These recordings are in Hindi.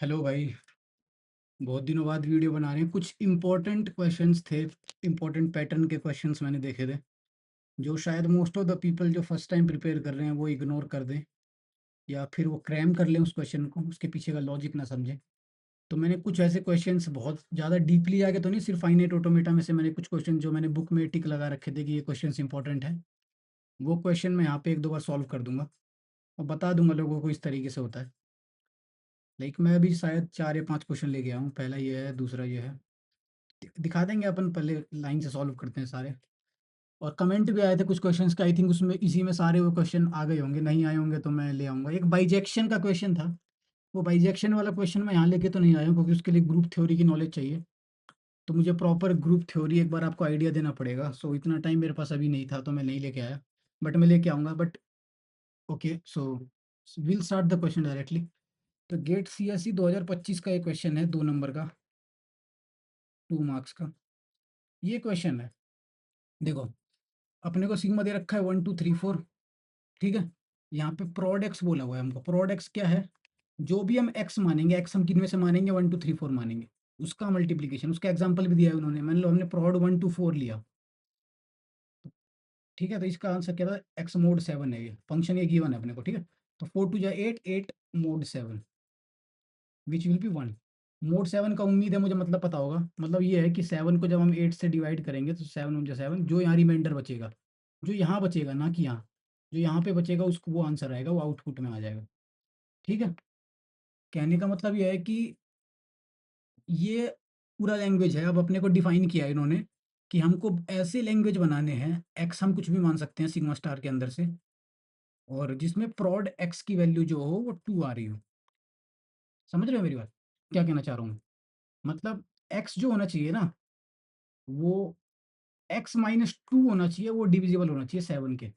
हेलो भाई। बहुत दिनों बाद वीडियो बना रहे हैं। कुछ इंपॉर्टेंट क्वेश्चंस थे, इंपॉर्टेंट पैटर्न के क्वेश्चंस मैंने देखे थे, जो शायद मोस्ट ऑफ द पीपल जो फर्स्ट टाइम प्रिपेयर कर रहे हैं वो इग्नोर कर दें, या फिर वो क्रैम कर लें उस क्वेश्चन को, उसके पीछे का लॉजिक ना समझें। तो मैंने कुछ ऐसे क्वेश्चंस, बहुत ज़्यादा डीपली आगे तो नहीं, सिर्फ फाइनाइट ऑटोमेटा में से मैंने कुछ क्वेश्चन जो मैंने बुक में टिक लगा रखे थे कि ये क्वेश्चन इंपॉर्टेंट है, वो क्वेश्चन मैं यहाँ पे एक दो बार सॉल्व कर दूंगा और बता दूंगा लोगों को इस तरीके से होता है। लाइक मैं अभी शायद 4 या 5 क्वेश्चन लेके आया हूँ। पहला ये है, दूसरा ये है। दिखा देंगे अपन, पहले लाइन से सॉल्व करते हैं सारे। और कमेंट भी आए थे कुछ क्वेश्चंस का, आई थिंक उसमें इसी में सारे वो क्वेश्चन आ गए होंगे, नहीं आए होंगे तो मैं ले आऊँगा। एक बाइजेक्शन का क्वेश्चन था, वो बाइजेक्शन वाला क्वेश्चन मैं यहाँ लेके तो नहीं आया हूँ क्योंकि उसके लिए ग्रुप थ्योरी की नॉलेज चाहिए। तो मुझे प्रॉपर ग्रुप थ्योरी एक बार आपको आइडिया देना पड़ेगा, सो इतना टाइम मेरे पास अभी नहीं था तो मैं नहीं लेके आया, बट मैं लेके आऊँगा। But okay, so will start the question directly. तो गेट सीएसई 2025 का एक क्वेश्चन है, 2 नंबर का, 2 मार्क्स का ये क्वेश्चन है। देखो, अपने को सिग्मा दे रखा है 1 2 3 4, ठीक है। यहाँ पे प्रोड एक्स बोला हुआ है हमको। प्रोड एक्स क्या है? जो भी हम एक्स मानेंगे, एक्स हम किन में से मानेंगे? 1 2 3 4 मानेंगे, उसका मल्टीप्लीकेशन। उसका एग्जाम्पल भी दिया है उन्होंने। मान लो हमने प्रोड 1 2 4 लिया, ठीक है, तो इसका आंसर क्या था? एक्स मोड 7 है। ये फंक्शन ये गिवन है अपने को, ठीक है। तो 4 2 8, 8 mode 7 which will be 1। Mode 7 का उम्मीद है मुझे मतलब पता होगा। मतलब ये है कि 7 को जब हम 8 से डिवाइड करेंगे तो 7 1 7, जो यहाँ रिमाइंडर बचेगा, जो यहाँ बचेगा ना कि यहाँ, जो यहाँ पे बचेगा उसको वो आंसर आएगा, वो आउटपुट में आ जाएगा, ठीक है। कहने का मतलब ये है कि ये पूरा लैंग्वेज है। अब अपने को डिफाइन किया है इन्होंने कि हमको ऐसे लैंग्वेज बनाने हैं, एक्स हम कुछ भी मान सकते हैं सिग्मा स्टार के अंदर से, और जिसमें प्रॉड एक्स की वैल्यू जो हो वो 2 आ रही हो। समझ रहे हो मेरी बात? क्या कहना चाह रहा हूँ? मतलब एक्स जो होना चाहिए ना, वो x-2 होना चाहिए, वो डिविजिबल होना चाहिए 7 के,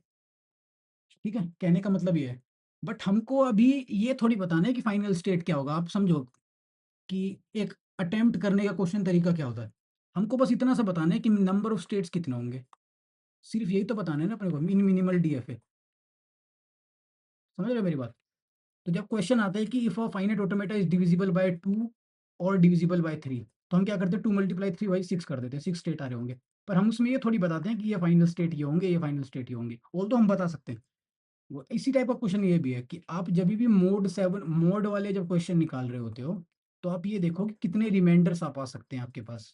ठीक है। कहने का मतलब ये है। बट हमको अभी ये थोड़ी बताना है कि फाइनल स्टेट क्या होगा। आप समझो कि एक अटेम्प्ट करने का क्वेश्चन तरीका क्या होता है। हमको बस इतना सा बताना है कि नंबर ऑफ स्टेट्स कितने होंगे, सिर्फ यही तो बताना है ना अपने को, इन मिनिमल डीएफए। समझ रहे हो मेरी बात? तो जब क्वेश्चन आता है कि if a finite automata is divisible by 2 और डिविजिबल बाय 3, तो हम क्या करते हैं? 2 × 3/6 कर देते हैं, 6 स्टेट आ रहे होंगे। पर हम उसमें ये थोड़ी बताते हैं कि ये फाइनल स्टेट ये होंगे, ये फाइनल स्टेट ये होंगे। ऑल तो हम बता सकते हैं। वो इसी टाइप का क्वेश्चन ये भी है कि आप जब भी मोड 7 मोड वाले जब क्वेश्चन निकाल रहे होते हो, तो आप ये देखो कि कितने रिमाइंडर्स आप आ सकते हैं आपके पास।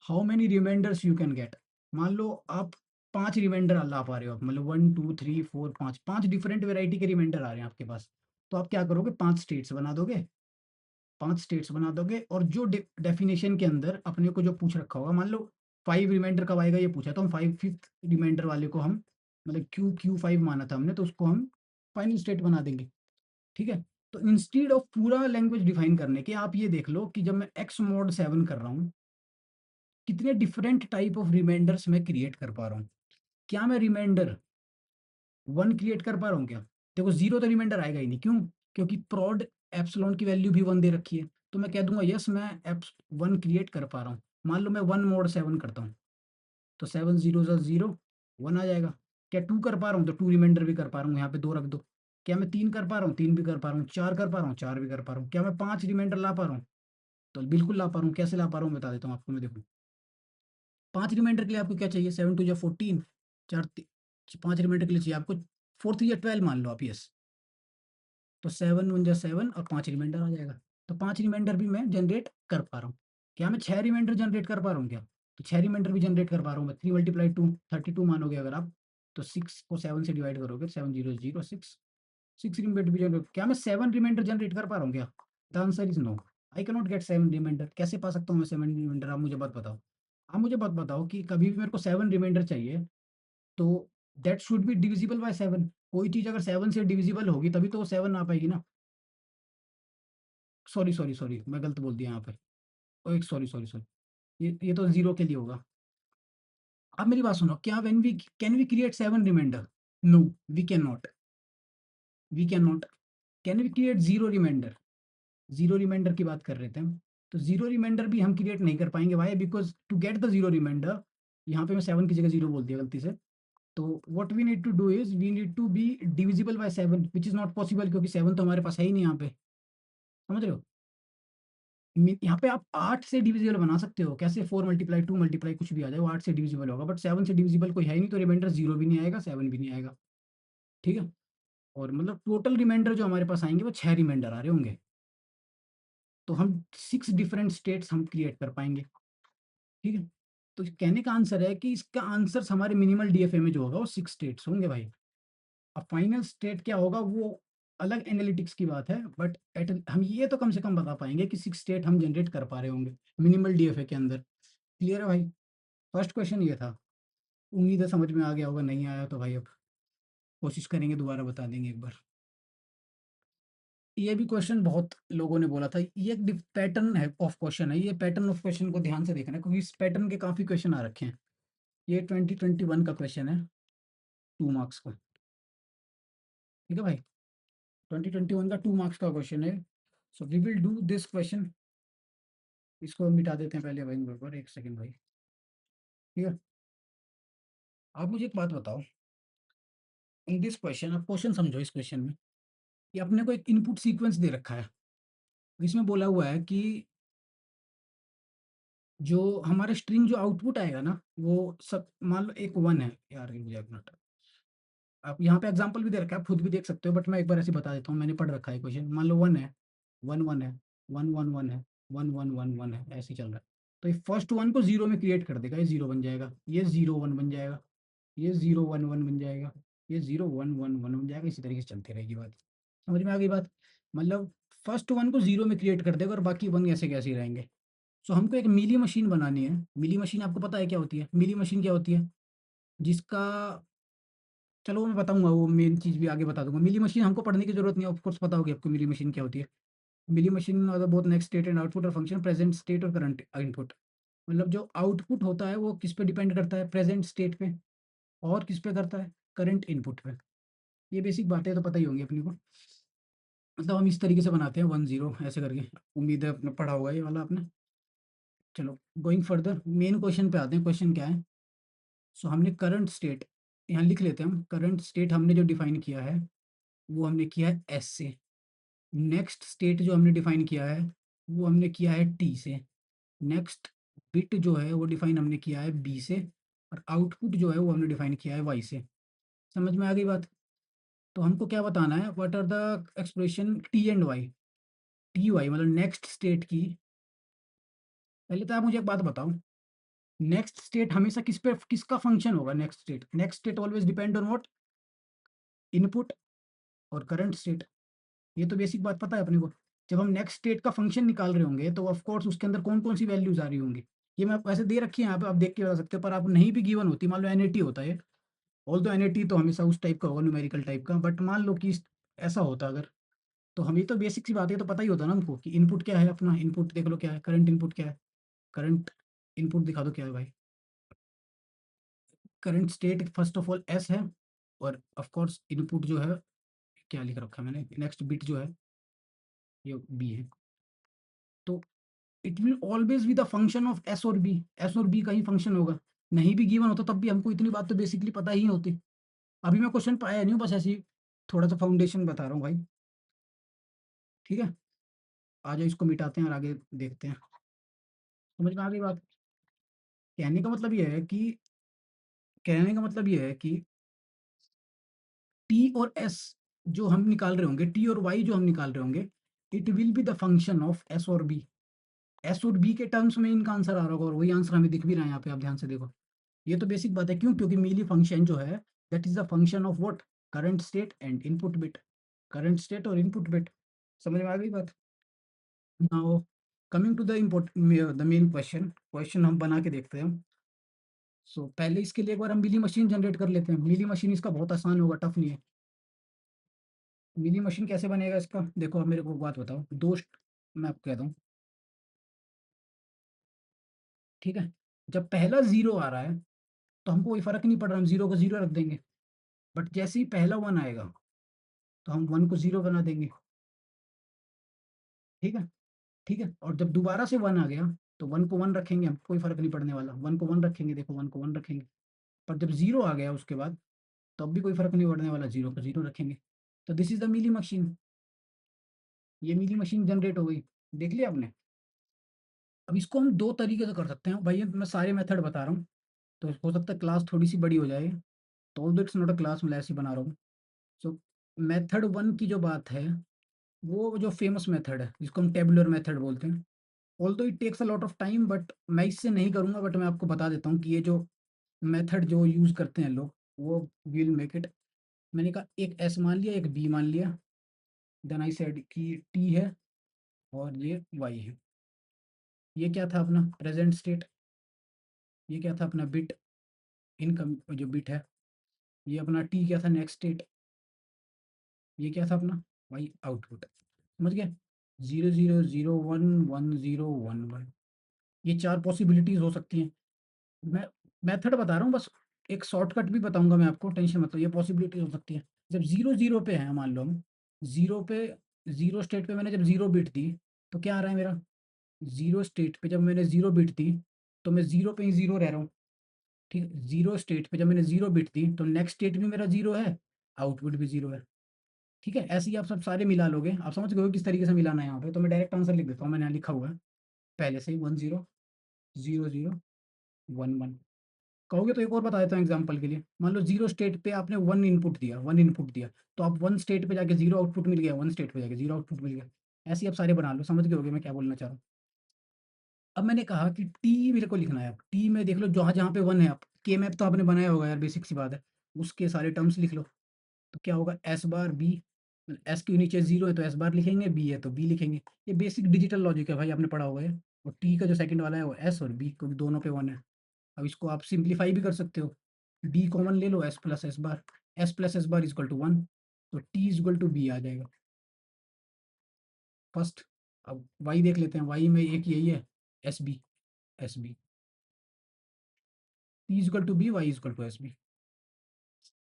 How many reminders you can get. मान लो आप 5 रिमाइंडर ला पा रहे हो, आप मतलब 1 2 3 4 5, 5 डिफरेंट वेराइटी के रिमाइंडर आ रहे हैं आपके पास। तो आप क्या करोगे? 5 स्टेट्स बना दोगे। 5 स्टेट्स बना दोगे, और जो डेफिनेशन के अंदर अपने को जो पूछ रखा होगा, मान लो 5 रिमाइंडर कब आएगा ये पूछा, तो हम 5th रिमाइंडर वाले को हम, मतलब Q5 माना था हमने, तो उसको हम फाइनल स्टेट बना देंगे, ठीक है। तो इंस्टीड ऑफ पूरा लैंग्वेज डिफाइन करने के, आप ये देख लो कि जब मैं एक्स मॉड 7 कर रहा हूँ, कितने डिफरेंट टाइप ऑफ रिमाइंडर्स मैं क्रिएट कर पा रहा हूँ। क्या मैं रिमाइंडर 1 क्रिएट कर पा रहा हूँ क्या? देखो, 0 तो रिमाइंडर आएगा ही नहीं। क्यों? क्योंकि प्रोड एप्सिलॉन की वैल्यू भी 1 दे रखी है। तो मैं कह दूंगा यस, मैं एप्स 1 क्रिएट कर पा रहा हूँ। मान लो मैं 1 मोड 7 करता हूँ, तो 7 0 0 1 आ जाएगा। क्या 2 कर पा रहा हूँ? तो 2 रिमाइंडर भी कर पा रहा हूँ, यहाँ पे 2 रख दो। क्या मैं 3 कर पा रहा हूँ? 3 भी कर पा रहा हूँ। 4 कर पा रहा हूँ? 4 भी कर पा रहा हूँ। क्या मैं 5 रिमाइंडर ला पा रहा हूँ? तो बिल्कुल ला पा रहा हूँ। कैसे ला पा रहा हूँ बता देता हूँ आपको मैं। देखो, 5 रिमाइंडर के लिए आपको क्या चाहिए? 7 2 जा 14, 4 5 रिमाइंडर के लिए चाहिए आपको 4 3 जा 12 मान लो आप, यस। तो 7 1 जा 7 और 5 रिमाइंडर आ जाएगा। तो 5 रिमाइंडर भी मैं जनरेट कर पा रहा हूँ। क्या मैं 6 रिमाइंडर जनरेट कर पा रहा हूँ क्या? तो 6 रिमाइंडर भी जनरेट कर पा रहा हूँ मैं। 3 × 2 32 मानोगे अगर आप, तो 6 को 7 से डिवाइड करोगे, 7 0 0 6, 6 रिमाइंडर भी जनरेट। क्या मैं 7 रिमाइंडर जनरेट कर पा रहा हूँ क्या? The answer is no. I can not get 7 reminder. कैसे पा सकता हूँ मैं 7 रिमाइंडर? आप मुझे बात बताओ। आप मुझे बात बताओ कि कभी भी मेरे को 7 रिमाइंडर चाहिए, तो that should be divisible by 7। कोई चीज़ अगर 7 से डिविजिबल होगी तभी तो वो 7 आ पाएगी ना। सॉरी सॉरी सॉरी, मैं गलत बोल दिया यहाँ पे। ओए सॉरी सॉरी सॉरी, ये तो 0 के लिए होगा। अब मेरी बात सुनो, क्या when we can we create 7 reminder? No, we can not. We can not. Can we create 0 reminder? 0 reminder की बात कर रहे थे हम। तो 0 रिमाइंडर भी हम क्रिएट नहीं कर पाएंगे। Why? Because to get the 0 reminder, यहाँ पे मैं 7 की जगह 0 बोल दिया गलती से। तो what we need to do is we need to be divisible by 7 which is not possible, क्योंकि 7 तो हमारे पास है ही नहीं यहाँ पे। समझ रहे हो? यहाँ पे आप 8 से डिविजिबल बना सकते हो, कैसे 4 मल्टीप्लाई 2 मल्टीप्लाई कुछ भी आ जाए वो 8 से डिविजिबल होगा, बट 7 से डिविजिबल कोई है ही नहीं, तो रिमाइंडर 0 भी नहीं आएगा, 7 भी नहीं आएगा, ठीक है? और मतलब टोटल रिमाइंडर जो हमारे पास आएँगे वो 6 रिमाइंडर आ रहे होंगे। तो हम 6 डिफरेंट स्टेट्स हम क्रिएट कर पाएँगे, ठीक है? तो कहने का आंसर है कि इसका आंसर्स हमारे मिनिमल डीएफए में जो होगा वो 6 स्टेट्स होंगे भाई। अब फाइनल स्टेट क्या होगा वो अलग एनालिटिक्स की बात है, बट एट हम ये तो कम से कम बता पाएँगे कि 6 स्टेट हम जनरेट कर पा रहे होंगे मिनिमल डीएफए के अंदर। क्लियर है भाई? फर्स्ट क्वेश्चन ये था। उम्मीद है समझ में आ गया होगा, नहीं आया तो भाई अब कोशिश करेंगे दोबारा बता देंगे एक बार। ये भी क्वेश्चन बहुत लोगों ने बोला था, ये एक पैटर्न है ऑफ क्वेश्चन है, ये पैटर्न ऑफ क्वेश्चन को ध्यान से देखना है क्योंकि इस पैटर्न के काफ़ी क्वेश्चन आ रखे हैं। ये 2021 का क्वेश्चन है, 2 मार्क्स का, ठीक है भाई? 2021 का 2 मार्क्स का क्वेश्चन है। So we will do this question. इसको मिटा देते हैं पहले भाई, पर 1 सेकंड भाई, ठीक है? आप मुझे एक बात बताओ, इन दिस क्वेश्चन आप क्वेश्चन समझो इस क्वेश्चन में, कि अपने को एक इनपुट सीक्वेंस दे रखा है। इसमें बोला हुआ है कि जो हमारा स्ट्रिंग जो आउटपुट आएगा ना, वो सब मान लो एक 1 है, यार रुक जा एक मिनट। आप यहाँ पे एग्ज़ाम्पल भी दे रखा है, आप खुद भी देख सकते हो, बट मैं एक बार ऐसे बता देता हूँ, मैंने पढ़ रखा है क्वेश्चन। मान लो 1 है, 1 1 है, 1 1 1 है, 1 1 1 1 है, ऐसे ही चल रहा है। तो ये फर्स्ट 1 को 0 में क्रिएट कर देगा, ये 0 बन जाएगा, ये 0 1 बन जाएगा, ये 0 1 1 बन जाएगा, ये 0 1 1 1 बन जाएगा, इसी तरीके से चलती रहेगी बात। समझ में आ गई बात? मतलब फर्स्ट 1 को 0 में क्रिएट कर देगा और बाकी 1 ऐसे के ऐसे ही रहेंगे। सो हमको एक मिली मशीन बनानी है। मिली मशीन आपको पता है क्या होती है? मिली मशीन क्या होती है? जिसका चलो मैं बताऊँगा, वो मेन चीज़ भी आगे बता दूँगा। मिली मशीन हमको पढ़ने की ज़रूरत नहीं है, ऑफ कोर्स पता होगी आपको मिली मशीन क्या होती है। Mealy machine are the both next state and output और फंक्शन प्रेजेंट स्टेट और करंट इनपुट। मतलब जो आउटपुट होता है वो किस पे डिपेंड करता है? प्रेजेंट स्टेट पे, और किस पे करता है? करंट इनपुट पे। ये बेसिक बातें तो पता ही होंगी अपने को। मतलब हम इस तरीके से बनाते हैं 1 0 ऐसे करके। उम्मीद है आपने पढ़ा होगा ये वाला आपने। चलो गोइंग फर्दर मेन क्वेश्चन पे आते हैं। क्वेश्चन क्या है? सो हमने करंट स्टेट यहाँ लिख लेते हैं हम। करंट स्टेट हमने जो डिफाइन किया है वो हमने किया है एस से। नेक्स्ट स्टेट जो हमने डिफाइन किया है वो हमने किया है टी से। नेक्स्ट बिट जो है वो डिफाइन हमने किया है बी से। और आउटपुट जो है वो हमने डिफाइन किया है वाई से। समझ में आ गई बात? तो हमको क्या बताना है? What are the expression T and Y. T Y मतलब नेक्स्ट स्टेट की। पहले तो आप मुझे एक बात बताओ, नेक्स्ट स्टेट हमेशा किस पे किसका फंक्शन होगा? Next state always depend on what? Input और करंट स्टेट। ये तो बेसिक बात पता है अपने को। जब हम नेक्स्ट स्टेट का फंक्शन निकाल रहे होंगे तो ऑफ कोर्स उसके अंदर कौन-कौन सी वैल्यूज़ आ रही होंगी। ये मैं वैसे दे रखी है यहाँ पे, आप देख के बता सकते हो, पर आप नहीं भी गिवन होती, मान लो एनएटी होता है, ऑल्दो एनएटी तो हमेशा उस टाइप का होगा न्यूमेरिकल टाइप का, बट मान लो कि ऐसा होता अगर, तो हमें तो बेसिक सी बात है तो पता ही होता ना हमको कि इनपुट क्या है अपना। इनपुट देख लो क्या है, करंट इनपुट क्या है? करंट इनपुट दिखा दो क्या है भाई? Current state first of all S है, और ऑफ कोर्स इनपुट जो है क्या लिख रखा है मैंने, नेक्स्ट बिट जो है ये बी है। तो it will always be the function of S और बी। एस और बी का ही फंक्शन होगा। नहीं भी गिवन होता तब भी हमको इतनी बात तो बेसिकली पता ही होती। अभी मैं क्वेश्चन पाया नहीं हूँ, बस ऐसे ही थोड़ा सा फाउंडेशन बता रहा हूँ भाई, ठीक है? आ जाओ इसको मिटाते हैं और आगे देखते हैं। समझ में आ गई बात? कहने का मतलब ये है कि कहने का मतलब ये है कि टी और एस जो हम निकाल रहे होंगे, टी और वाई जो हम निकाल रहे होंगे, it will be the function of S और बी। एस और बी के टर्म्स में इनका आंसर आ रहा होगा, और वही आंसर हमें दिख भी रहा है यहाँ पे, आप ध्यान से देखो। ये तो बेसिक बात है। क्यों? क्योंकि मीली फंक्शन जो है that is the function of what? Current state and input bit. Current state और इनपुट बिट। समझ में आ गई बात? Now coming to the import the main question. Question हम बना के देखते हैं। सो पहले इसके लिए एक बार हम मिली मशीन जनरेट कर लेते हैं। मिली मशीन इसका बहुत आसान होगा, टफ नहीं है। मिली मशीन कैसे बनेगा इसका? देखो आप मेरे को एक बात बताओ, मैं आपको कहता हूँ, ठीक है? जब पहला जीरो आ रहा है तो हमको कोई फर्क नहीं पड़ रहा, हम जीरो को जीरो रख देंगे। बट जैसे ही पहला वन आएगा तो हम वन को जीरो बना देंगे, ठीक है? ठीक है, और जब दोबारा से वन आ गया तो वन को वन रखेंगे हम, कोई फर्क नहीं पड़ने वाला। वन को वन रखेंगे, देखो वन को वन रखेंगे। पर जब जीरो आ गया उसके बाद, तब भी कोई फर्क नहीं पड़ने वाला, जीरो को जीरो रखेंगे। तो this is the Mealy machine. ये मिली मशीन जनरेट हो गई। देख लिया आपने? अब इसको हम 2 तरीके से कर सकते हैं। भाई मैं सारे मेथड बता रहा हूँ, तो हो सकता है क्लास थोड़ी-सी बड़ी हो जाए, तो although it's not a class, मैं ऐसे ही बना रहा हूँ। सो मेथड 1 की जो बात है, वो जो फेमस मेथड है, जिसको हम टेबुलर मेथड बोलते हैं। Although it takes a lot of time, but मैं इससे नहीं करूँगा, बट मैं आपको बता देता हूँ कि ये जो मेथड जो यूज़ करते हैं लोग, वो विल मेक इट। मैंने कहा एक एस मान लिया, एक बी मान लिया, देन आई सेड कि टी है और ये वाई है। ये क्या था अपना प्रेजेंट स्टेट, ये क्या था अपना बिट इनकम जो बिट है, ये अपना टी क्या था नेक्स्ट स्टेट, ये क्या था अपना वाई आउटपुट। समझ गए? 00011011, ये 4 पॉसिबिलिटीज़ हो सकती हैं। मैं मेथड बता रहा हूँ बस, एक शॉर्टकट भी बताऊँगा मैं आपको, टेंशन मत लो, ये पॉसिबिलिटीज़ हो सकती है। जब 0 पे है, मान लो हम 0 पे, 0 स्टेट पे मैंने जब 0 बिट दी, तो क्या आ रहा है मेरा? 0 स्टेट पे जब मैंने 0 बिट दी, तो मैं 0 पे ही 0 रह रहा हूँ। ठीक है? 0 स्टेट पे जब मैंने 0 बिट दी, तो नेक्स्ट स्टेट भी मेरा 0 है, आउटपुट भी 0 है। ठीक है? ऐसे ही आप सब सारे मिला लोगे, आप समझ गए हो किस तरीके से मिलाना है यहाँ पे, तो मैं डायरेक्ट आंसर लिख देता हूँ, मैंने यहाँ लिखा हुआ है पहले से ही 10 00 11। कहोगे तो एक और बता देता हूँ एग्जांपल के लिए। मान लो 0 स्टेट पे आपने 1 इनपुट दिया, तो आप 1 स्टेट पे जाके 0 आउटपुट मिल गया, 1 स्टेट पे जाके 0 आउटपुट मिल गया। ऐसे ही आप सारे बना लो, समझ गए होगे मैं क्या बोलना चाह रहा हूँ। अब मैंने कहा कि टी मेरे को लिखना है, अब टी में देख लो जहाँ-जहाँ पे 1 है, आप के मैप तो आपने बनाया होगा यार, बेसिक सी बात है। उसके सारे टर्म्स लिख लो। तो क्या होगा एस बार बी, एस के नीचे 0 है तो एस बार लिखेंगे, बी है तो बी लिखेंगे। ये बेसिक डिजिटल लॉजिक है भाई, आपने पढ़ा होगा ये। और टी का जो सेकंड वाला है वो एस और बी, क्योंकि दोनों पे 1 है। अब इसको आप सिंप्लीफाई भी कर सकते हो। बी कॉमन ले लो, S plus S bar, S plus S bar equal to 1, तो टी इक्वल टू बी आ जाएगा फर्स्ट। अब वाई देख लेते हैं, वाई में एक यही है, S B, S B, T equal to B, Y equal to S B,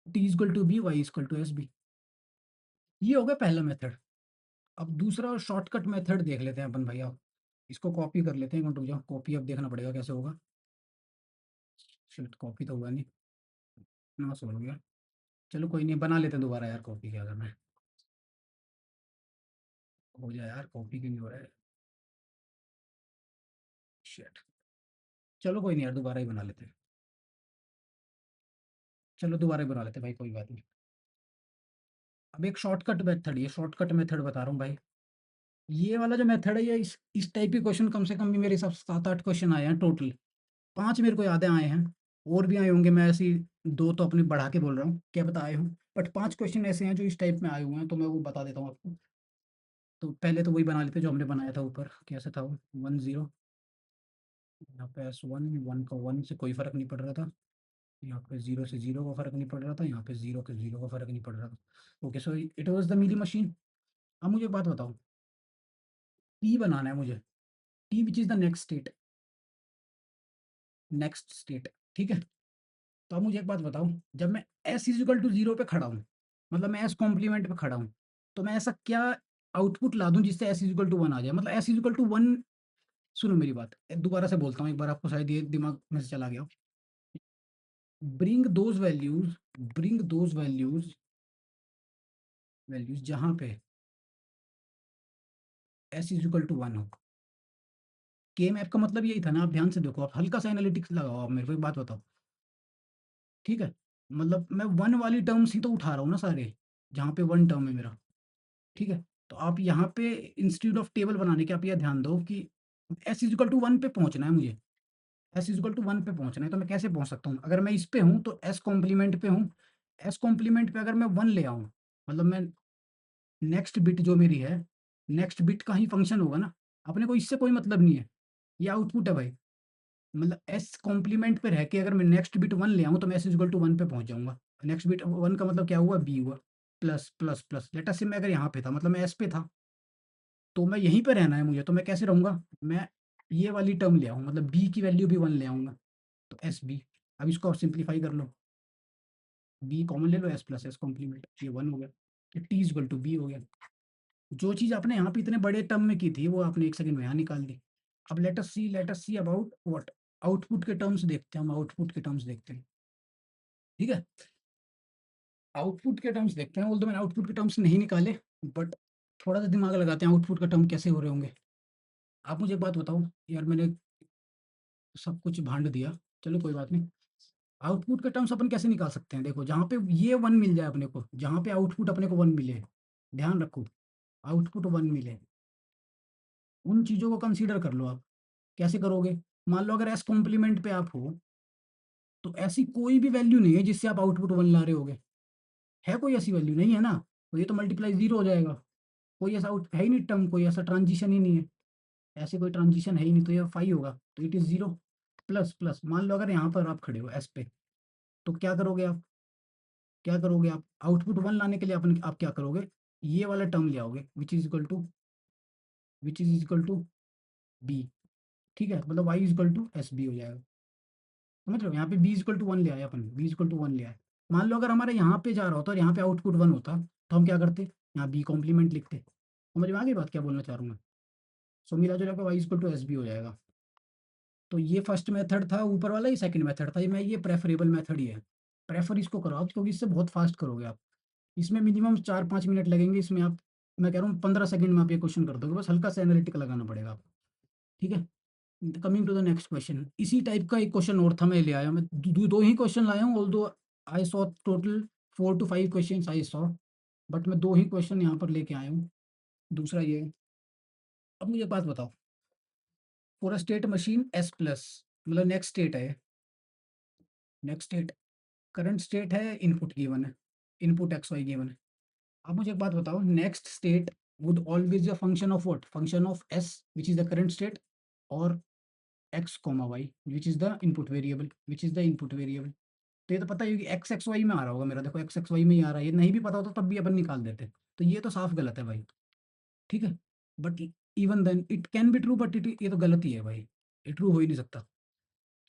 T equal to B, Y equal to S B. ये हो गया पहला मेथड। अब दूसरा शॉर्टकट मेथड देख लेते हैं अपन भाई, आप इसको कॉपी कर लेते हैं, रुक जाओ, कॉपी अब देखना पड़ेगा कैसे होगा। शिट, कॉपी तो हुआ नहीं, ना हो गया। चलो कोई नहीं, बना लेते हैं दोबारा यार, कॉपी क्या करना है, हो जाए यार, कॉपी क्यों नहीं हो रहा है। शिट, चलो कोई नहीं यार, दोबारा ही बना लेते हैं। चलो दोबारा ही बना लेते हैं भाई, कोई बात नहीं। अब एक शॉर्टकट मेथड, ये शॉर्टकट मेथड बता रहा हूँ भाई। ये वाला जो मेथड है, ये इस टाइप के क्वेश्चन कम से कम भी मेरे हिसाब से 7-8 क्वेश्चन आए हैं टोटल। 5 मेरे को याद है आए हैं, और भी आए होंगे, मैं ऐसे ही 2 तो अपने बढ़ा के बोल रहा हूँ, क्या पता आए हों। बट 5 क्वेश्चन ऐसे हैं जो इस टाइप में आए हुए हैं, तो मैं वो बता देता हूँ आपको। तो पहले तो वही बना लेते जो हमने बनाया था ऊपर, कैसे था वो? 10, यहाँ पे S1, 1 का 1 से कोई फ़र्क नहीं पड़ रहा था। यहाँ पे 0 से 0 का फ़र्क नहीं पड़ रहा था, यहाँ पे 0 के 0 का फ़र्क नहीं पड़ रहा था। Okay, so it was the mealy machine. अब मुझे एक बात बताओ, टी बनाना है मुझे, T which is the next state, ठीक है? तो अब मुझे एक बात बताओ, जब मैं एस इज इक्वल टू 0 पे खड़ा हूँ, मतलब मैं एस कॉम्प्लीमेंट पे खड़ा हूँ, तो मैं ऐसा क्या आउटपुट ला दूँ जिससे एस इज इक्वल टू 1 आ जाए? मतलब एस इज इक्वल टू 1, सुनो मेरी बात, दोबारा से बोलता हूँ एक बार, आपको शायद ये दिमाग में से चला गया हो। Bring those values, bring those values, values जहाँ पे एस इज इक्वल टू 1 हो। के मैप का मतलब यही था ना, आप ध्यान से देखो, आप हल्का सा एनालिटिक्स लगाओ, आप मेरे को एक बात बताओ, ठीक है? मतलब मैं 1 वाली टर्म्स ही तो उठा रहा हूँ ना सारे, जहाँ पे 1 टर्म है मेरा, ठीक है? तो आप यहाँ पे इंस्टीट्यूट ऑफ टेबल बनाने के आप ये ध्यान दो कि एस इज इक्वल टू 1 पे पहुँचना है मुझे, एस इज इक्वल टू 1 पे पहुँचना है, तो मैं कैसे पहुँच सकता हूँ? अगर मैं इस पे हूँ तो एस कॉम्प्लीमेंट पे हूँ, एस कॉम्प्लीमेंट पे अगर मैं 1 ले आऊँ, मतलब मैं नेक्स्ट बिट जो मेरी है, नेक्स्ट बिट का ही फंक्शन होगा ना, अपने को इससे कोई मतलब नहीं है, ये आउटपुट है भाई। मतलब एस कॉम्प्लीमेंट पे रह के अगर मैं नेक्स्ट बिट 1 ले आऊँ तो मैं एस इक्वल टू 1 पे पहुँच जाऊँगा। नेक्स्ट बिट 1 का मतलब क्या हुआ? बी हुआ, plus, plus, plus. Let us से मैं अगर यहाँ पे था, मतलब मैं एस पे था, तो मैं यहीं पे रहना है मुझे, तो मैं कैसे रहूँगा? मैं ये वाली टर्म ले आऊँ, मतलब बी की वैल्यू भी 1 ले आऊँगा, तो एस बी। अब इसको आप सिंप्लीफाई कर लो, बी कॉमन ले लो, एस प्लस एस कॉम्प्लीमेंट, ये 1 हो गया, ये टी इक्वल टू बी हो गया। जो चीज़ आपने यहाँ पे इतने बड़े टर्म में की थी, वो आपने 1 सेकंड में यहाँ निकाल दी। अब let us see about what? Output के टर्म्स देखते हैं हम, आउटपुट के टर्म्स देखते हैं, ठीक है? आउटपुट के टर्म्स देखते हैं, बोल तो मैंने आउटपुट के टर्म्स नहीं निकाले, बट थोड़ा सा दिमाग लगाते हैं, आउटपुट का टर्म कैसे हो रहे होंगे। आप मुझे एक बात बताओ यार, मैंने सब कुछ भांड दिया, चलो कोई बात नहीं। आउटपुट के टर्म्स अपन कैसे निकाल सकते हैं? देखो जहाँ पे ये 1 मिल जाए अपने को, जहाँ पे आउटपुट अपने को 1 मिले, ध्यान रखो, आउटपुट 1 मिले, उन चीज़ों को कंसीडर कर लो आप। कैसे करोगे? मान लो अगर एस कॉम्प्लीमेंट पे आप हो, तो ऐसी कोई भी वैल्यू नहीं है जिससे आप आउटपुट 1 ला रहे होगे। है कोई ऐसी वैल्यू? नहीं है ना? तो ये तो मल्टीप्लाई 0 हो जाएगा। कोई ऐसा आउट है ही नहीं टर्म, कोई ऐसा ट्रांजिशन ही नहीं है। ऐसे कोई ट्रांजिशन है ही नहीं, तो ये 5 होगा, तो इट इज़ 0। प्लस प्लस मान लो अगर यहाँ पर आप खड़े हो एस पे, तो क्या करोगे आप? क्या करोगे आप? आउटपुट 1 लाने के लिए अपन आप क्या करोगे? ये वाला टर्म ले आओगे, which is equal to B. ठीक है? मतलब Y is equal to S B हो जाएगा। समझ रहे हो? यहाँ पे बी इज़ इक्वल टू 1 ले आए अपन, बी इज़ इक्वल टू 1 ले आए। मान लो अगर हमारे यहाँ पे जा रहा होता और यहाँ पे आउटपुट 1 होता, तो हम क्या करते? यहाँ बी कॉम्प्लीमेंट लिखते। समझ में आ गई बात क्या बोलना चाह रहा हूँ मैं? सो मिला जुला के Y is equal to S B हो जाएगा। तो ये फर्स्ट मेथड था ऊपर वाला, ये सेकंड मेथड था, ये प्रेफरेबल मेथड ही है। प्रेफर इसको करो आप, क्योंकि इससे बहुत फास्ट करोगे आप। इसमें मिनिमम 4-5 मिनट लगेंगे, इसमें आप, मैं कह रहा हूँ 15 सेकंड में आप ये क्वेश्चन कर दोगे, बस हल्का सा एनालिटिक लगाना पड़ेगा आपको। ठीक है? Coming to the next question, इसी टाइप का एक क्वेश्चन और था, मैं ले आया, मैं दो ही क्वेश्चन लाया हूँ, although I saw total 4 to 5 question I saw, but मैं दो ही क्वेश्चन यहाँ पर लेके आया हूँ। दूसरा ये है, अब मुझे एक बात बताओ, for a state machine S plus, मतलब नेक्स्ट स्टेट है, नेक्स्ट स्टेट, करंट स्टेट है, इनपुट गिवन है, इनपुट एक्स वाई गिवन है। अब मुझे एक बात बताओ, next state would always a function of what? Function of S which is the current state, और X comma Y which is the input variable, which is the input variable. तो ये तो पता ही है कि एक्स एक्स वाई में आ रहा होगा मेरा, देखो एक्स एक्स वाई में ही आ रहा है, ये नहीं भी पता होता तब भी अपन निकाल देते। तो ये तो साफ गलत है भाई। ठीक है? But even then it can be true, but it, ये तो गलत ही है भाई, ये ट्रू हो ही नहीं सकता।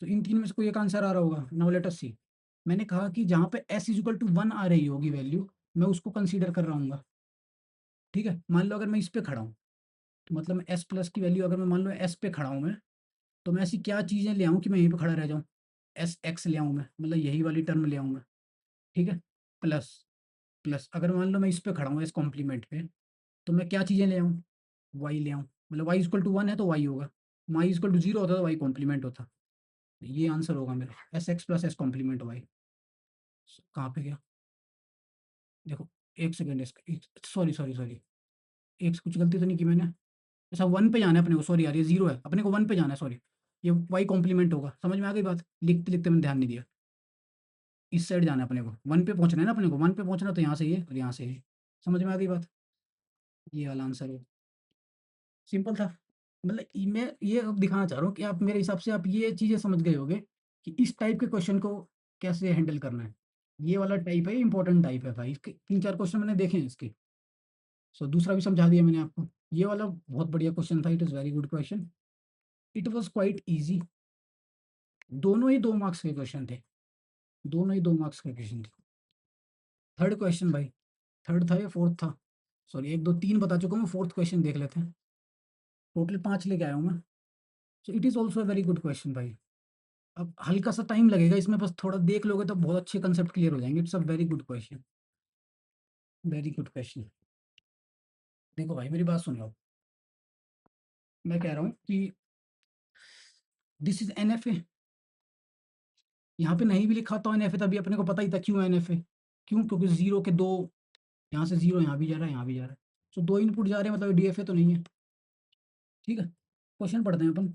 तो इन तीन में से कोई एक आंसर आ रहा होगा। नाउ लेट अस सी। मैंने कहा कि जहाँ पे एस इज इक्वल टू 1 आ रही होगी वैल्यू, मैं उसको कंसीडर कर रहा हूँ। ठीक है? मान लो अगर मैं इस पे खड़ा हूँ, तो मतलब मैं एस प्लस की वैल्यू, अगर मैं मान लो एस पे खड़ा हूँ मैं, तो मैं ऐसी क्या चीज़ें ले आऊँ कि मैं यहीं पे खड़ा रह जाऊँ? एस एक्स ले आऊँ मैं, मतलब यही वाली टर्म ले आऊँ मैं। ठीक है? प्लस प्लस अगर मान लो मैं इस पे खड़ा हूँ एस कॉम्प्लीमेंट पे, तो मैं क्या चीज़ें ले आऊँ? वाई ले आऊँ, मतलब वाई इक्वल टू 1 है तो वाई होगा, वाई इक्वल टू 0 होता तो वाई कॉम्प्लीमेंट होता। ये आंसर होगा मेरा, S X plus S complement Y. कहाँ पे गया? देखो, एक सेकेंड, सॉरी सॉरी सॉरी, एक कुछ गलती तो नहीं की मैंने? अच्छा 1 पे जाना है अपने को, सॉरी यार ये 0 है, अपने को 1 पे जाना है, सॉरी। ये वाई कॉम्प्लीमेंट होगा, समझ में आ गई बात? लिखते लिखते मैंने ध्यान नहीं दिया। इस साइड जाना है अपने को, 1 पे पहुंचना है ना अपने को, 1 पे पहुंचना तो यहाँ से ये और यहाँ से ये। समझ में आ गई बात? ये वाला आंसर है। सिंपल था। मतलब मैं ये अब दिखाना चाह रहा हूँ कि आप मेरे हिसाब से आप ये चीज़ें समझ गए होगे कि इस टाइप के क्वेश्चन को कैसे हैंडल करना है। ये वाला टाइप है, इंपॉर्टेंट टाइप है भाई, इसके 3-4 क्वेश्चन मैंने देखे हैं इसके। सो दूसरा भी समझा दिया मैंने आपको। ये वाला बहुत बढ़िया क्वेश्चन था, it is very good question, it was quite easy. दोनों ही 2 मार्क्स के क्वेश्चन थे, दोनों ही 2 मार्क्स के क्वेश्चन थे। थर्ड क्वेश्चन भाई, थर्ड था या फोर्थ था? सॉरी 1, 2, 3 बता चुका हूँ, फोर्थ क्वेश्चन देख लेते हैं। टोटल 5 लेके आया हूँ मैं। So it is also a very good question भाई। अब हल्का सा टाइम लगेगा इसमें, बस थोड़ा देख लोगे तो बहुत अच्छे कंसेप्ट क्लियर हो जाएंगे। It's a very good question, very good question. देखो भाई मेरी बात सुन लो, मैं कह रहा हूँ कि this is an F A. यहाँ पे नहीं भी लिखा तो एन एफ ए, तभी अपने को पता ही था क्यों एन एफ ए। क्यों? क्योंकि जीरो के दो, यहाँ से जीरो यहाँ भी जा रहा है, यहाँ भी जा रहा है। सो दो इनपुट जा रहे हैं, मतलब डी एफ ए तो नहीं है। ठीक है? क्वेश्चन पढ़ते हैं अपन।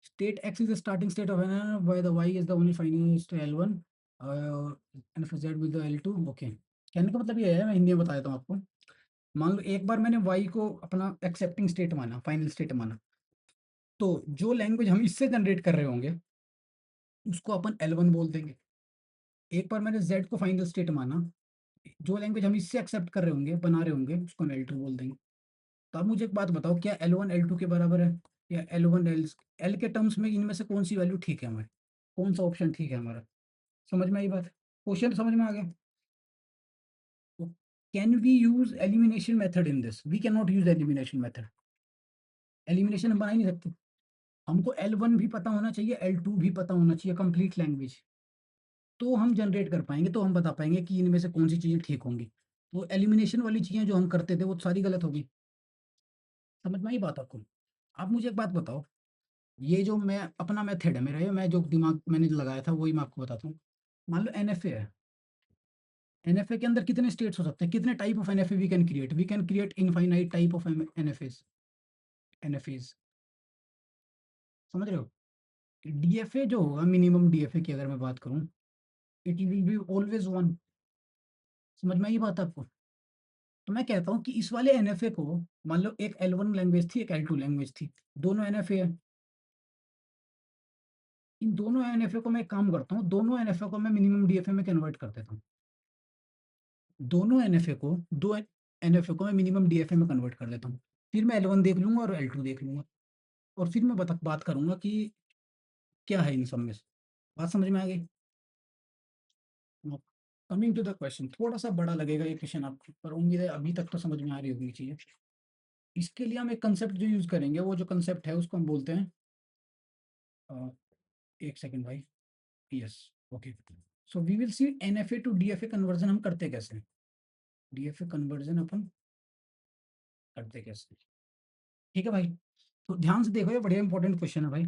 State X is the starting state of an where the Y is the only finite L1 and for Z with the L2. Okay. कहने का मतलब ये है, मैं हिंदी में बता देता हूँ आपको। मान लो एक बार मैंने Y को अपना एक्सेप्टिंग स्टेट माना, फाइनल स्टेट माना, तो जो लैंग्वेज हम इससे जनरेट कर रहे होंगे उसको अपन L1 बोल देंगे। एक बार मैंने Z को फाइनल स्टेट माना, जो लैंग्वेज हम इससे एक्सेप्ट कर रहे होंगे, बना रहे होंगे, उसको हम L2 बोल देंगे। तो आप मुझे एक बात बताओ, क्या L1 L2 के बराबर है, या L1 L के टर्म्स में इनमें से कौन सी वैल्यू ठीक है हमारी? कौन सा ऑप्शन ठीक है हमारा? समझ में आई बात? क्वेश्चन समझ में आ गया? तो can we use elimination method in this? We can not use elimination method. Elimination हम बना ही नहीं सकते। हमको L1 भी पता होना चाहिए, L2 भी पता होना चाहिए, कंप्लीट लैंग्वेज, तो हम जनरेट कर पाएंगे, तो हम बता पाएंगे कि इनमें से कौन सी चीज़ें ठीक होंगी। तो एलिमिनेशन वाली चीज़ें जो हम करते थे वो सारी गलत होगी। समझ में आई बात आपको? आप मुझे एक बात बताओ, ये जो मैं अपना मेथड है मेरा, ये मैं जो दिमाग मैंने लगाया था वही मैं आपको बताता हूँ। मान लो एनएफए है, एनएफए के अंदर कितने स्टेट्स हो सकते हैं, कितने type of NFA we can create infinite type of NFAs, NFAs, समझ रहे हो? डीएफए जो होगा, मिनिमम डीएफए की अगर मैं बात करूँ, it will be always one. समझ में आई बात आपको? तो मैं कहता हूँ कि इस वाले एनएफए को, मान लो एक L1 लैंग्वेज थी, एक L2 लैंग्वेज थी, दोनों एनएफए है। इन दोनों एनएफए को मैं एक काम करता हूँ, दोनों एनएफए को मैं मिनिमम डीएफए में कन्वर्ट कर देता हूँ। दोनों एनएफए को, दो एनएफए को मैं मिनिमम डीएफए में कन्वर्ट कर देता हूँ। फिर मैं L1 देख लूंगा और L2 देख लूंगा, और फिर मैं बात करूंगा कि क्या है इन सब में से। बात समझ में आ गई? कमिंग टू द क्वेश्चन, थोड़ा सा बड़ा लगेगा ये क्वेश्चन आपको, पर उम्मीद है अभी तक तो समझ में आ रही होगी चीजें। इसके लिए हम एक कंसेप्ट जो यूज करेंगे, वो जो कंसेप्ट है उसको हम बोलते हैं, अ, एक सेकंड भाई, yes, okay. So we will see NFA to DFA conversion हम करते कैसे हैं। डीएफए कन्वर्जन अपन करते कैसे हैं? ठीक है भाई, तो ध्यान से देखो, ये बढ़िया इंपॉर्टेंट क्वेश्चन है भाई।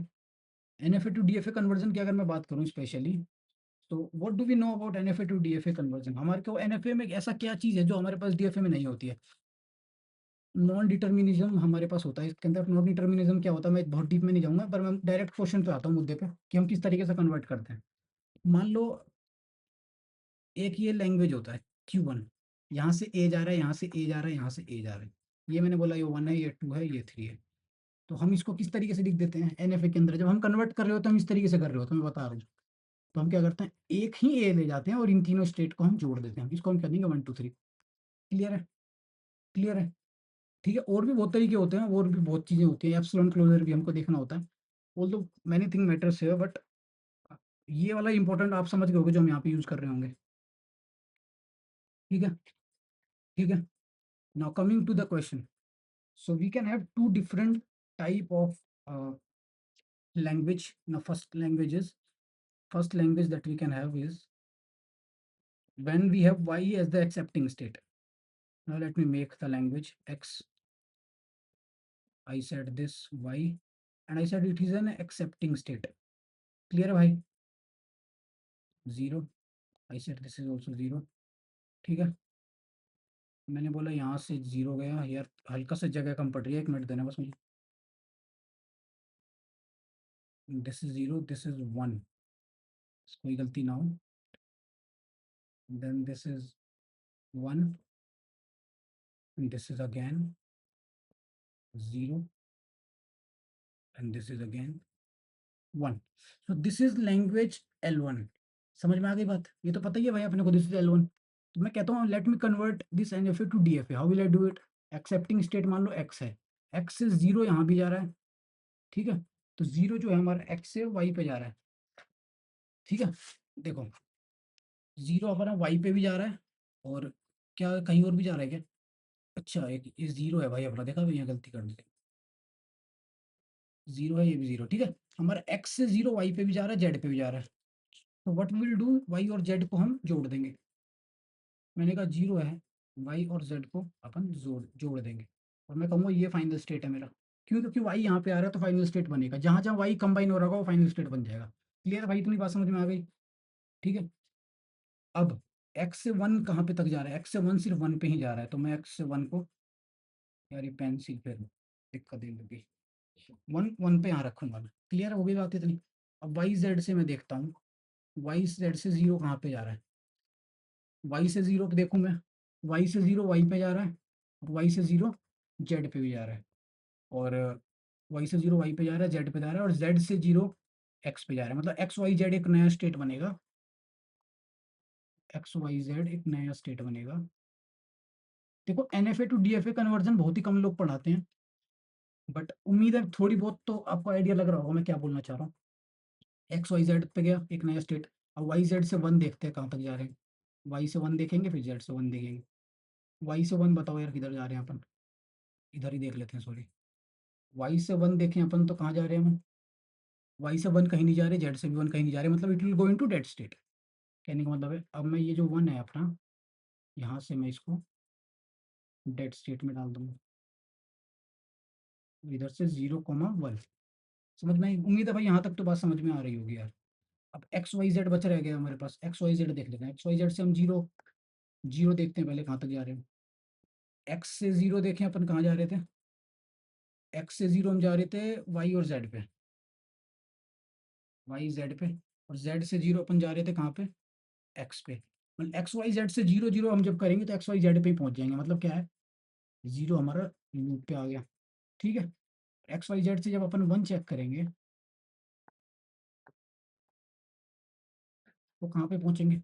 एनएफए टू डीएफए कन्वर्जन की अगर मैं बात करूं स्पेशली, तो what do we know about NFA to DFA conversion? हमारे को एनएफए में ऐसा क्या चीज़ है जो हमारे पास डीएफए में नहीं होती है? नॉन डिटर्मिनिज्म हमारे पास होता है इसके अंदर। नॉन डिटर्मिनिज्म क्या होता है, मैं बहुत डीप में नहीं जाऊंगा, पर मैं डायरेक्ट क्वेश्चन पे आता हूँ, मुद्दे पे, कि हम किस तरीके से कन्वर्ट करते हैं। मान लो एक ये लैंग्वेज होता है Q1, यहाँ से ए जा रहा है, यहाँ से ए जा रहा है, यहाँ से ए जा रहा है, ये मैंने बोला ये 1 है, ये 2 है, ये 3 है। तो हम इसको किस तरीके से लिख देते हैं एनएफए के अंदर? जब हम कन्वर्ट कर रहे होते हैं, हम इस तरीके से कर रहे होते हैं, मैं बता रहा हूँ। तो हम क्या करते हैं, एक ही ए ले जाते हैं और इन तीनों स्टेट को हम जोड़ देते हैं, इसको हम कह देंगे 1 2 3। क्लियर है? क्लियर है? ठीक है, और भी बहुत तरीके होते हैं, और भी बहुत चीजें होती हैं, एप्सिलॉन क्लोजर भी हमको देखना होता है। ऑल्दो मैनी थिंग मैटर्स है, बट ये वाला इंपॉर्टेंट आप समझ गए होगे जो हम यहाँ पे यूज कर रहे होंगे। ठीक है? ठीक है, now coming to the question, so we can have two different type of language. Now first language that we can have is when we have y as the accepting state. Now let me make the language x. I said this y, and I said it is an accepting state. Clear bhai? 0, I said this is also 0. ठीक है, मैंने बोला यहाँ से 0 गया यार, हल्का सा जगह कम पड़ रही है, 1 मिनट देना बस मुझे। दिस इज 0, दिस इज 1, कोई गलती ना हो। Then this is 1, and this is again 0, and this is again 1. So this is language L1. समझ में आ गई बात? ये तो पता ही है भाई अपने को, दिस इज L1। तो मैं कहता हूँ let me convert this NFA to DFA, how will I do it? Accepting state मान लो x है, x से 0 यहाँ भी जा रहा है, ठीक है? तो 0 जो है हमारा x से y पे जा रहा है, ठीक है? देखो 0 अपना y पे भी जा रहा है, और क्या कहीं और भी जा रहा है क्या? अच्छा, एक ये 0 है भाई अपना, देखा भैया गलती कर दी, 0 है, ये भी 0, ठीक है? हमारा x से 0 y पे भी जा रहा है, z पे भी जा रहा है। तो व्हाट विल डू, y और z को हम जोड़ देंगे। मैंने कहा 0 है, y और z को अपन जोड़ जोड़ देंगे, और मैं कहूँगा ये फाइनल स्टेट है मेरा। क्यों? क्योंकि y यहाँ पे आ रहा है तो फाइनल स्टेट बनेगा, जहाँ जहाँ y कंबाइन हो रहा होगा वो फाइनल स्टेट बन जाएगा। क्लियर भाई? इतनी बात समझ में आ गई? ठीक है, अब x से 1 कहाँ पे तक जा रहा है? x से 1 सिर्फ 1 पे ही जा रहा है, तो मैं x से 1 को, यार ये पेंसिल पे दिक्कत दे लगी, 1 पे यहाँ रखूंगा मैं। क्लियर हो गई बात इतनी? अब वाई जेड से मैं देखता हूँ, वाई जेड से 0 कहाँ पे जा रहा है? वाई से 0 पे देखूँ मैं, वाई से 0 वाई पे जा रहा है, और वाई से 0 जेड पे भी जा रहा है, और वाई से 0 वाई पे जा रहा है, जेड पे जा रहा है, और जेड से 0 एक्स पे जा रहा है। मतलब एक्स वाई जेड एक नया स्टेट बनेगा, एक्स वाई जेड एक नया स्टेट बनेगा। देखो एनएफए टू डीएफए कन्वर्जन बहुत ही कम लोग पढ़ाते हैं, बट उम्मीद है थोड़ी बहुत तो आपको आइडिया लग रहा होगा मैं क्या बोलना चाह रहा हूँ। एक्स वाई जेड पे गया एक नया स्टेट, अब वाई जेड से 1 देखते हैं कहाँ तक जा रहे हैं। वाई से 1 देखेंगे, फिर जेड से 1 देखेंगे। वाई से 1 बताओ यार किधर जा रहे हैं अपन, इधर ही देख लेते हैं, सॉरी। वाई से 1 देखें अपन तो कहाँ जा रहे हैं हम? वाई से 1 कहीं नहीं जा रहे, जेड से भी 1 कहीं नहीं जा रहे, मतलब it will go into dead state. कहने का मतलब है अब मैं ये जो 1 है अपना, यहाँ से मैं इसको डेड स्टेट में डाल दूंगा। इधर से 0,1 समझ में आई? उम्मीद है भाई यहाँ तक तो बात समझ में आ रही होगी यार। अब एक्स वाई जेड बच रह गया हमारे पास, एक्स वाई जेड देख लेते हैं। एक्स वाई जेड से हम जीरो जीरो देखते हैं पहले कहाँ तक जा रहे हैं। एक्स से जीरो देखें अपन कहाँ जा रहे थे। एक्स से जीरो हम जा रहे थे वाई और जेड पे, वाई जेड पे। और जेड से जीरो अपन जा रहे थे कहाँ पे, एक्स पे। मतलब एक्स वाई जेड से जीरो जीरो हम जब करेंगे तो एक्स वाई जेड पे ही पहुंच जाएंगे। मतलब क्या है, जीरो हमारा लूप पे आ गया। ठीक है। एक्स वाई जेड से जब अपन वन चेक करेंगे तो कहाँ पे पहुंचेंगे,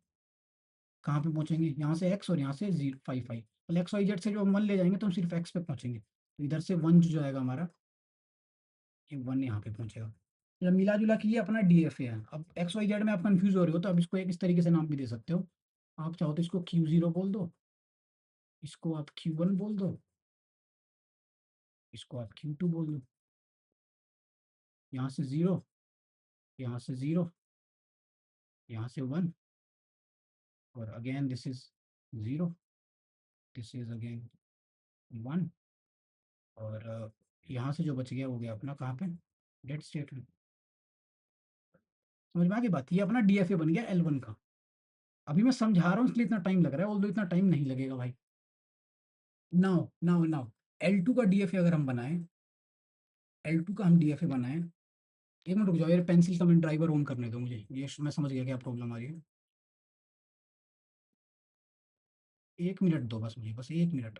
कहाँ पे पहुंचेंगे, यहाँ से एक्स और यहाँ से जीरो फाइव फाइव। मतलब एक्स वाई जेड से जो हम वन ले जाएंगे तो हम सिर्फ एक्स पे पहुंचेंगे। तो इधर से वन जो आएगा हमारा, ये वन यहाँ पे पहुंचेगा। मतलब मिला जुला के ये अपना डी एफ ए है। अब एक्स वाई जेड में आप कंफ्यूज हो रहे हो तो अब इसको एक इस तरीके से नाम भी दे सकते हो। आप चाहो तो इसको क्यू जीरो बोल दो, इसको आप क्यू वन बोल दो, इसको आप क्यू टू बोल दो। यहाँ से जीरो, यहाँ से जीरो, यहाँ से वन, और again this is zero, this is again one. और यहाँ से जो बच गया वो गया अपना कहाँ पे, डेड स्टेट में। समझ में आ गई बात, ये अपना डीएफए बन गया एल वन का। अभी मैं समझा रहा हूँ इसलिए इतना टाइम लग रहा है, ऑल्दो इतना टाइम नहीं लगेगा भाई। Now now now, L two का डीएफए अगर हम बनाएं, एल टू का हम डीएफए बनाएं। एक मिनट रुक जाओ यार, पेंसिल का मैं ड्राइवर ऑन करने दो मुझे, ये मैं समझ गया क्या प्रॉब्लम आ रही है। एक मिनट दो बस मुझे, बस एक मिनट।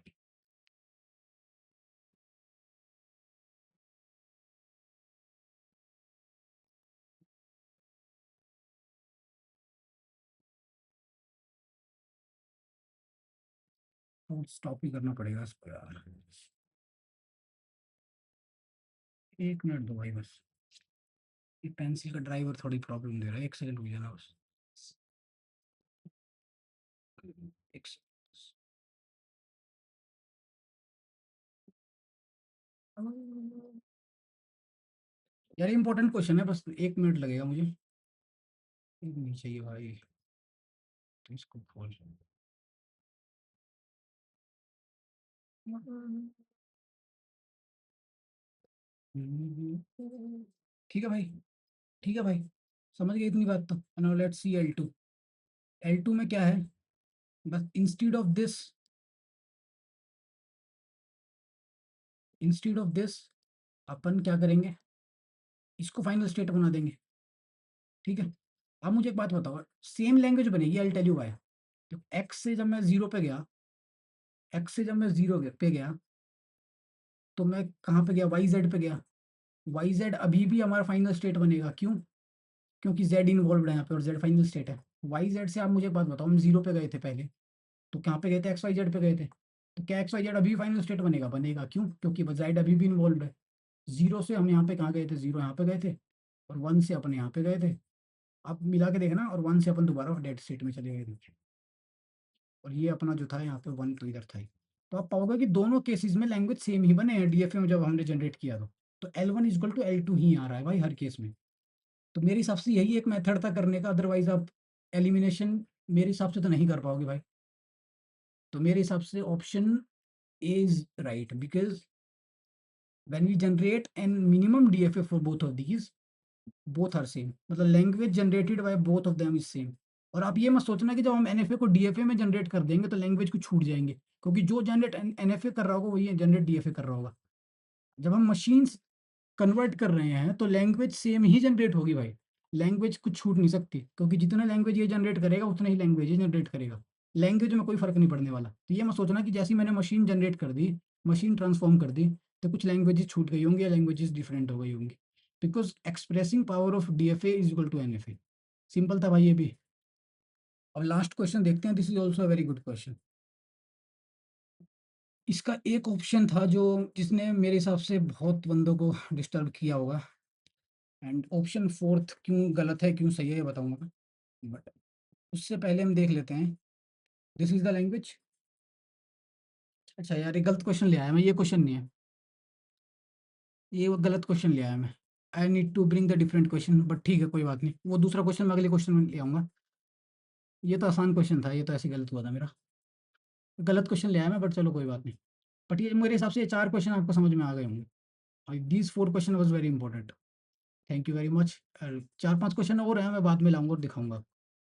स्टॉप ही करना पड़ेगा इसको यार। एक मिनट दो भाई बस, ये पेंसिल का ड्राइवर थोड़ी प्रॉब्लम दे रहा है, एक सेकंड रुक जाना बस। एक यार इंपॉर्टेंट क्वेश्चन है, बस एक मिनट लगेगा मुझे। एक नहीं चाहिए भाई, तो इसको खोल। ठीक है भाई, ठीक है भाई, समझ गए इतनी बात तो। Now let's see L two. L two में क्या है, बस इंस्टीड ऑफ दिस अपन क्या करेंगे, इसको फाइनल स्टेट बना देंगे। ठीक है। अब मुझे एक बात बताओ, सेम लैंग्वेज बनेगी, आई टेल यू व्हाई। तो एक्स से जब मैं जीरो पे गया, एक्स से जब मैं जीरो पे गया तो मैं कहाँ पे गया, वाई जेड पे गया। वाई जेड अभी भी हमारा फाइनल स्टेट बनेगा, क्यों, क्योंकि जेड इन्वॉल्व है यहाँ पे और जेड फाइनल स्टेट है। वाई जेड से आप मुझे एक बात बताओ, हम जीरो पे गए थे पहले, तो कहाँ पे गए थे, एक्स वाई जेड पे गए थे। तो क्या एक्स वाई जेड अभी फाइनल स्टेट बनेगा, बनेगा, क्यों, क्योंकि जेड अभी भी इन्वॉल्व है। जीरो से हम यहाँ पे कहाँ गए थे, जीरो यहाँ पे गए थे, और वन से अपन यहाँ पे गए थे। आप मिला के देखना, और वन से अपन दोबारा डेड स्टेट में चले गए थे। और ये अपना जो था यहाँ पे वन तो इधर था ही। तो आप पाओगे कि दोनों केसेस में लैंग्वेज सेम ही बने हैं डीएफए में जब हमने जनरेट किया तो L one equal to L two ही आ रहा है भाई हर केस में। तो मेरे हिसाब से यही एक मेथड था करने का, अदरवाइज आप एलिमिनेशन मेरे हिसाब से तो नहीं कर पाओगे भाई। तो मेरे हिसाब से option A is right, because when we generate an minimum DFA for both of these, both are same, मतलब language generated by both of them is same. और आप ये मत सोचना कि जब हम एनएफए को डीएफए में जनरेट कर देंगे तो लैंग्वेज को छूट जाएंगे, क्योंकि जो जनरेट एनएफए कर रहा होगा वही जनरेट डीएफए कर रहा होगा। जब हम मशीन्स कन्वर्ट कर रहे हैं तो लैंग्वेज सेम ही जनरेट होगी भाई। लैंग्वेज कुछ छूट नहीं सकती, क्योंकि जितना लैंग्वेज ये जनरेट करेगा उतना ही लैंग्वेज ये जनरेट करेगा। लैंग्वेज में कोई फर्क नहीं पड़ने वाला। तो ये मत सोचना कि जैसी मैंने मशीन जनरेट कर दी, मशीन ट्रांसफॉर्म कर दी, तो कुछ लैंग्वेजेस छूट गई होंगी या लैंग्वेजेस डिफरेंट हो गई होंगी। Because expressing power of DFA is equal to NFA. Simple था भाई ये भी। अब लास्ट क्वेश्चन देखते हैं, this is also very good question. इसका एक ऑप्शन था जो जिसने मेरे हिसाब से बहुत बंदों को डिस्टर्ब किया होगा, एंड ऑप्शन फोर्थ क्यों गलत है क्यों सही है ये बताऊंगा मैं, बट उससे पहले हम देख लेते हैं। This is the language. अच्छा यार, ये गलत क्वेश्चन ले आया मैं, ये क्वेश्चन नहीं है, ये वो गलत क्वेश्चन ले आया मैं। I need to bring the different question, but ठीक है कोई बात नहीं, वो दूसरा क्वेश्चन मैं अगले क्वेश्चन में ले आऊंगा। ये तो आसान क्वेश्चन था, ये तो ऐसे गलत हुआ था मेरा, गलत क्वेश्चन ले आया मैं, बट चलो कोई बात नहीं। बट ये मेरे हिसाब से ये चार क्वेश्चन आपको समझ में आ गए होंगे। These 4 question was very important. Thank you very much. 4-5 question और हैं, मैं बाद में लाऊँगा और दिखाऊँगा।